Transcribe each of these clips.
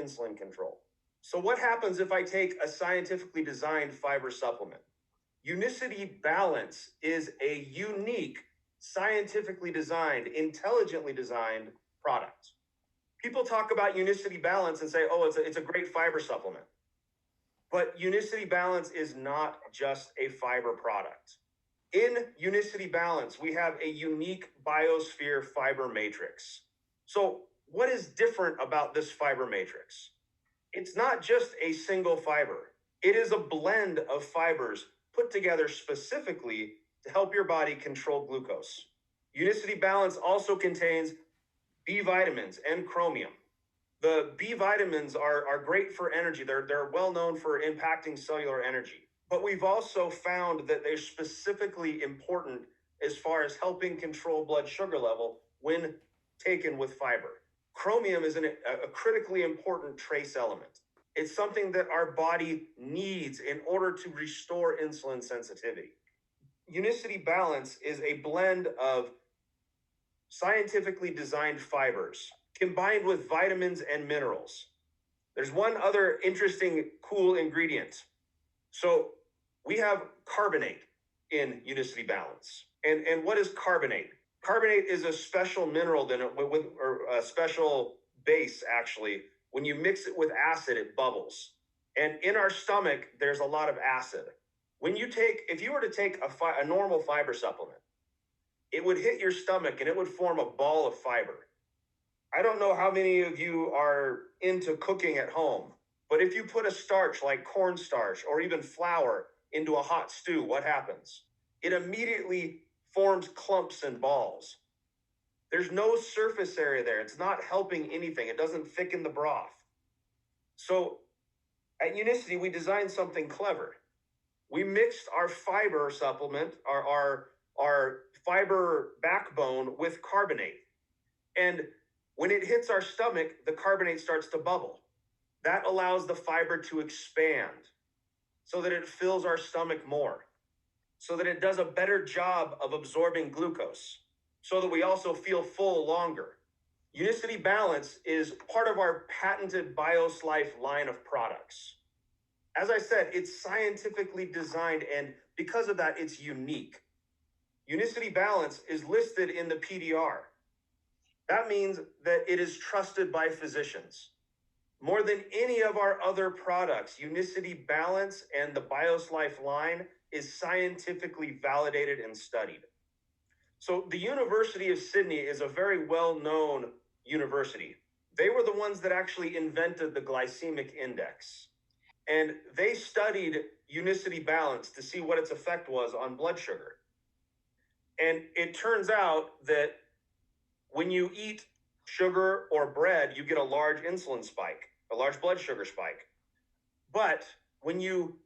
insulin control. So what happens if I take a scientifically designed fiber supplement? Unicity Balance is a unique, scientifically designed, intelligently designed product. People talk about Unicity Balance and say, oh, it's a great fiber supplement. But Unicity Balance is not just a fiber product. In Unicity Balance, we have a unique biosphere fiber matrix. So what is different about this fiber matrix? It's not just a single fiber. It is a blend of fibers put together specifically to help your body control glucose. Unicity Balance also contains B vitamins and chromium. The B vitamins are great for energy. They're well known for impacting cellular energy. But we've also found that they're specifically important as far as helping control blood sugar level when taken with fiber. Chromium is a critically important trace element. It's something that our body needs in order to restore insulin sensitivity. Unicity Balance is a blend of scientifically designed fibers combined with vitamins and minerals. There's one other interesting, cool ingredient. So we have carbonate in Unicity Balance. And what is carbonate? Carbonate is a special mineral or a special base, actually. When you mix it with acid, it bubbles. And in our stomach, there's a lot of acid. If you were to take a normal fiber supplement, it would hit your stomach and it would form a ball of fiber. I don't know how many of you are into cooking at home, but if you put a starch like cornstarch or even flour into a hot stew, what happens? It immediately forms clumps and balls. There's no surface area there. It's not helping anything. It doesn't thicken the broth. So at Unicity, we designed something clever. We mixed our fiber supplement, our fiber backbone with carbonate. And when it hits our stomach, the carbonate starts to bubble. That allows the fiber to expand so that it fills our stomach more, so that it does a better job of absorbing glucose, so that we also feel full longer. Unicity Balance is part of our patented BIOS Life line of products. As I said, it's scientifically designed, and because of that, it's unique. Unicity Balance is listed in the PDR. That means that it is trusted by physicians. More than any of our other products, Unicity Balance and the BIOS Life line is scientifically validated and studied. So the University of Sydney is a very well-known university. They were the ones that actually invented the glycemic index. And they studied Unicity Balance to see what its effect was on blood sugar. And it turns out that when you eat sugar or bread, you get a large insulin spike, a large blood sugar spike. But when you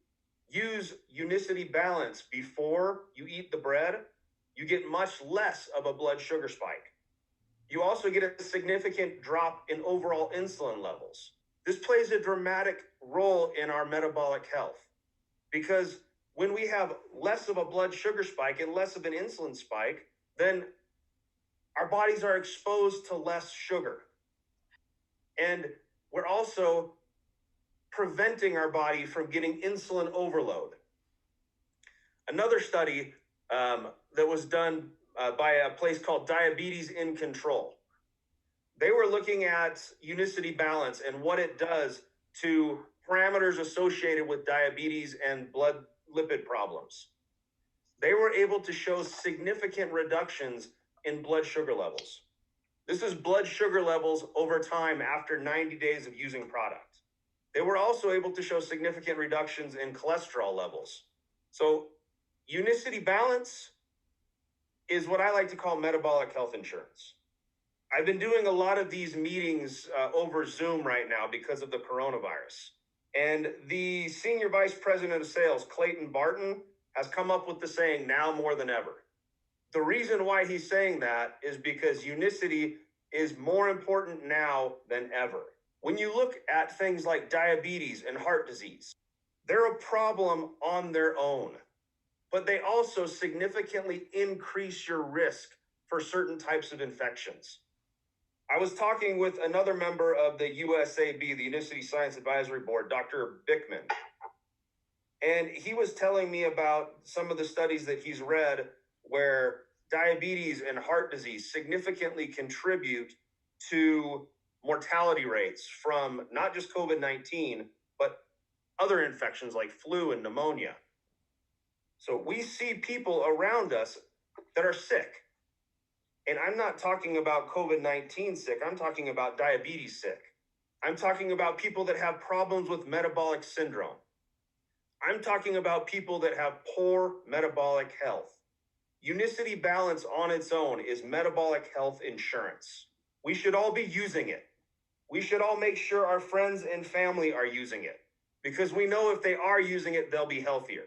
use Unicity Balance before you eat the bread, you get much less of a blood sugar spike. You also get a significant drop in overall insulin levels. This plays a dramatic role in our metabolic health because when we have less of a blood sugar spike and less of an insulin spike, then our bodies are exposed to less sugar. And we're also preventing our body from getting insulin overload. Another study that was done by a place called Diabetes in Control. They were looking at Unicity Balance and what it does to parameters associated with diabetes and blood lipid problems. They were able to show significant reductions in blood sugar levels. This is blood sugar levels over time after 90 days of using product. They were also able to show significant reductions in cholesterol levels. So Unicity Balance is what I like to call metabolic health insurance. I've been doing a lot of these meetings over Zoom right now because of the coronavirus. And the Senior Vice President of Sales, Clayton Barton, has come up with the saying, now more than ever. The reason why he's saying that is because Unicity is more important now than ever. When you look at things like diabetes and heart disease, they're a problem on their own, but they also significantly increase your risk for certain types of infections. I was talking with another member of the USAB, the Unicity Science Advisory Board, Dr. Bickman, and he was telling me about some of the studies that he's read where diabetes and heart disease significantly contribute to mortality rates from not just COVID-19, but other infections like flu and pneumonia. So we see people around us that are sick. And I'm not talking about COVID-19 sick, I'm talking about diabetes sick. I'm talking about people that have problems with metabolic syndrome. I'm talking about people that have poor metabolic health. Unicity Balance on its own is metabolic health insurance. We should all be using it. We should all make sure our friends and family are using it because we know if they are using it, they'll be healthier.